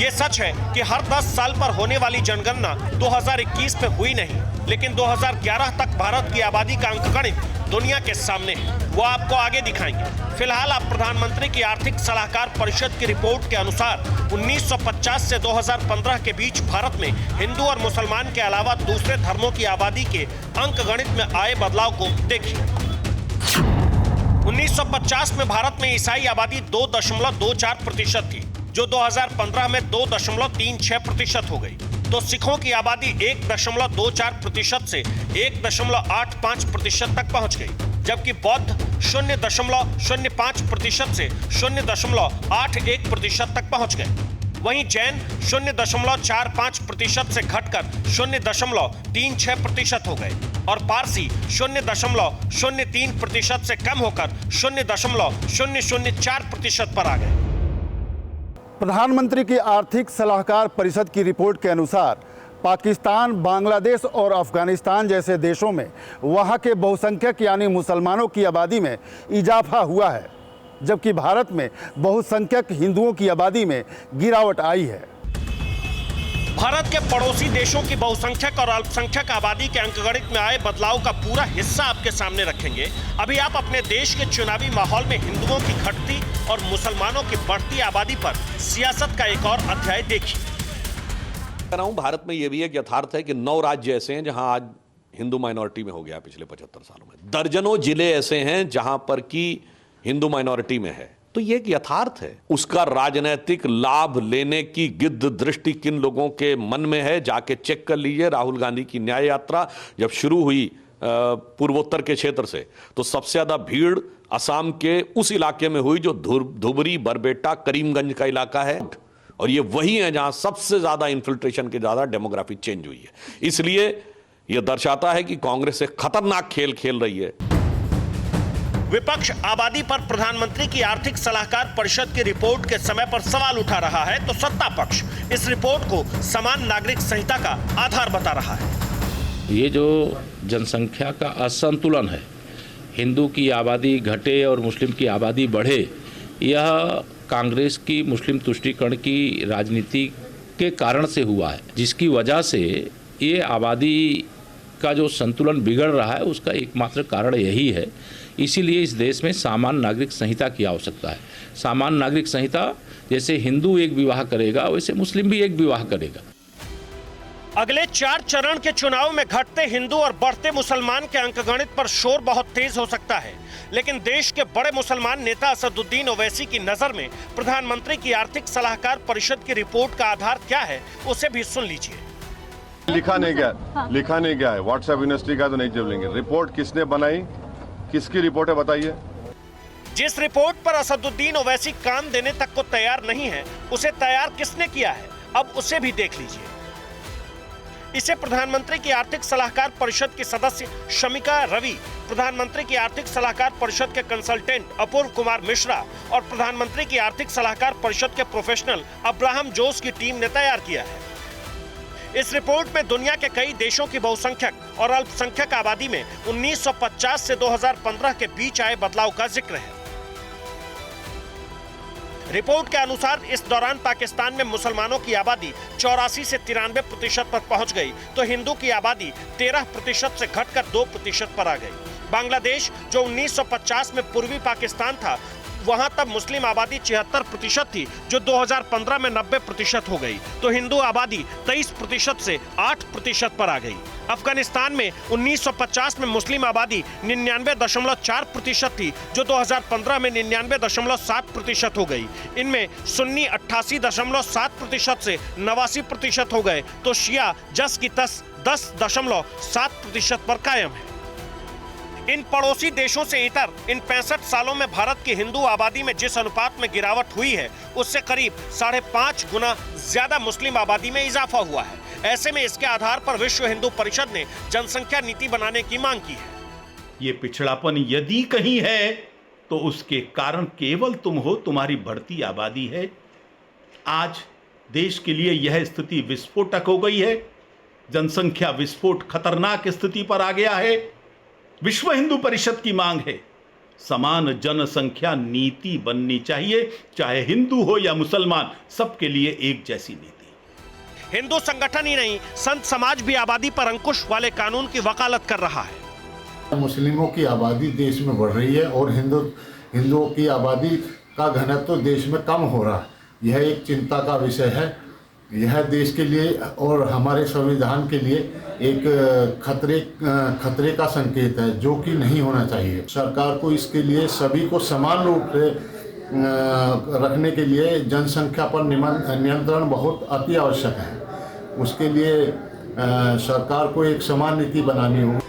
ये सच है कि हर 10 साल पर होने वाली जनगणना 2021 में हुई नहीं, लेकिन 2011 तक भारत की आबादी का अंकगणित दुनिया के सामने है। वो आपको आगे दिखाएंगे। फिलहाल आप प्रधानमंत्री की आर्थिक सलाहकार परिषद की रिपोर्ट के अनुसार 1950 से 2015 के बीच भारत में हिंदू और मुसलमान के अलावा दूसरे धर्मों की आबादी के अंकगणित में आए बदलाव को देखिए। 1950 में भारत में ईसाई आबादी 2.24% थी, जो 2015 में 2.36% हो गई। तो सिखों की आबादी 1.24% से 1.85% तक पहुंच गई, जबकि बौद्ध 0.05% से 0.81% तक पहुंच गए। वहीं जैन 0.45% से घटकर 0.36% हो गए और पारसी 0.03% से कम होकर 0.004% पर आ गए। प्रधानमंत्री की आर्थिक सलाहकार परिषद की रिपोर्ट के अनुसार पाकिस्तान, बांग्लादेश और अफगानिस्तान जैसे देशों में वहां के बहुसंख्यक यानी मुसलमानों की आबादी में इजाफा हुआ है, जबकि भारत में बहुसंख्यक हिंदुओं की आबादी में गिरावट आई है। भारत के पड़ोसी देशों की बहुसंख्यक और अल्पसंख्यक आबादी के अंकगणित में आए बदलाव का पूरा हिस्सा आपके सामने रखेंगे। अभी आप अपने देश के चुनावी माहौल में हिंदुओं की घटती और मुसलमानों की बढ़ती आबादी पर सियासत का एक और अध्याय देखिए। भारत में यह भी एक यथार्थ है कि 9 राज्य ऐसे हैं जहां आज हिंदू माइनॉरिटी में हो गया पिछले 75 सालों में। दर्जनों जिले ऐसे हैं जहां पर की हिंदू माइनॉरिटी में है। तो ये एक यथार्थ है। उसका राजनीतिक लाभ लेने की गिद्ध दृष्टि किन लोगों के मन में है, जाके चेक कर लीजिए। राहुल गांधी की न्याय यात्रा जब शुरू हुई पूर्वोत्तर के क्षेत्र से, तो सबसे ज्यादा भीड़ असम के उस इलाके में हुई जो धुबरी, बरबेटा, करीमगंज का इलाका है, और ये वही है जहां सबसे ज्यादा इन्फिल्ट्रेशन के ज्यादा डेमोग्राफिक चेंज हुई है। इसलिए यह दर्शाता है कि कांग्रेस एक खतरनाक खेल खेल रही है। विपक्ष आबादी पर प्रधानमंत्री की आर्थिक सलाहकार परिषद की रिपोर्ट के समय पर सवाल उठा रहा है, तो सत्ता पक्ष इस रिपोर्ट को समान नागरिक संहिता का आधार बता रहा है। ये जो जनसंख्या का असंतुलन है, हिंदू की आबादी घटे और मुस्लिम की आबादी बढ़े, यह कांग्रेस की मुस्लिम तुष्टीकरण की राजनीति के कारण से हुआ है, जिसकी वजह से ये आबादी का जो संतुलन बिगड़ रहा है उसका एकमात्र कारण यही है। इसीलिए इस देश में समान नागरिक संहिता की आवश्यकता है। समान नागरिक संहिता जैसे हिंदू एक विवाह करेगा, वैसे मुस्लिम भी एक विवाह करेगा। अगले 4 चरण के चुनाव में घटते हिंदू और बढ़ते मुसलमान के अंकगणित पर शोर बहुत तेज हो सकता है, लेकिन देश के बड़े मुसलमान नेता असदुद्दीन ओवैसी की नजर में प्रधानमंत्री की आर्थिक सलाहकार परिषद की रिपोर्ट का आधार क्या है, उसे भी सुन लीजिए। लिखा नहीं गया है। व्हाट्सएप यूनिवर्सिटी का तो नहीं चलेंगे। रिपोर्ट किसने बनाई, किसकी रिपोर्ट है बताइए। जिस रिपोर्ट पर असदुद्दीन ओवैसी कान देने तक को तैयार नहीं है, उसे तैयार किसने किया है, अब उसे भी देख लीजिए। इसे प्रधानमंत्री की आर्थिक सलाहकार परिषद की सदस्य शमिका रवि, प्रधानमंत्री की आर्थिक सलाहकार परिषद के कंसल्टेंट अपूर्व कुमार मिश्रा और प्रधानमंत्री की आर्थिक सलाहकार परिषद के प्रोफेशनल अब्राहम जोस की टीम ने तैयार किया है। इस रिपोर्ट में दुनिया के कई देशों की बहुसंख्यक और अल्पसंख्यक आबादी में 1950 से 2015 के बीच आए बदलाव का जिक्र है। रिपोर्ट के अनुसार इस दौरान पाकिस्तान में मुसलमानों की आबादी 84 से 93% पर पहुंच गई, तो हिंदू की आबादी 13% से घटकर 2% पर आ गई। बांग्लादेश, जो 1950 में पूर्वी पाकिस्तान था, वहां तब मुस्लिम आबादी 76% थी, जो 2015 में 90% हो गई, तो हिंदू आबादी 23% से 8% पर आ गई। अफगानिस्तान में 1950 में मुस्लिम आबादी 99.4% थी, जो 2015 में 99.7% हो गई। इनमें सुन्नी 88.7% से 89% हो गए, तो शिया जस की तस 10.7% पर कायम है। इन पड़ोसी देशों से इतर इन 65 सालों में भारत की हिंदू आबादी में जिस अनुपात में गिरावट हुई है, उससे करीब 5.5 गुना ज्यादा मुस्लिम आबादी में इजाफा हुआ है। ऐसे में इसके आधार पर विश्व हिंदू परिषद ने जनसंख्या नीति बनाने की मांग की है। ये पिछड़ापन यदि कहीं है तो उसके कारण केवल तुम हो, तुम्हारी बढ़ती आबादी है। आज देश के लिए यह स्थिति विस्फोटक हो गई है। जनसंख्या विस्फोट खतरनाक स्थिति पर आ गया है। विश्व हिंदू परिषद की मांग है समान जनसंख्या नीति बननी चाहिए, चाहे हिंदू हो या मुसलमान, सबके लिए एक जैसी नीति। हिंदू संगठन ही नहीं, संत समाज भी आबादी पर अंकुश वाले कानून की वकालत कर रहा है। मुस्लिमों की आबादी देश में बढ़ रही है और हिंदुओं की आबादी का घनत्व देश में कम हो रहा है। यह एक चिंता का विषय है। यह देश के लिए और हमारे संविधान के लिए एक खतरे का संकेत है, जो कि नहीं होना चाहिए। सरकार को इसके लिए सभी को समान रूप से रखने के लिए जनसंख्या पर नियंत्रण बहुत अति आवश्यक है। उसके लिए सरकार को एक समान नीति बनानी होगी।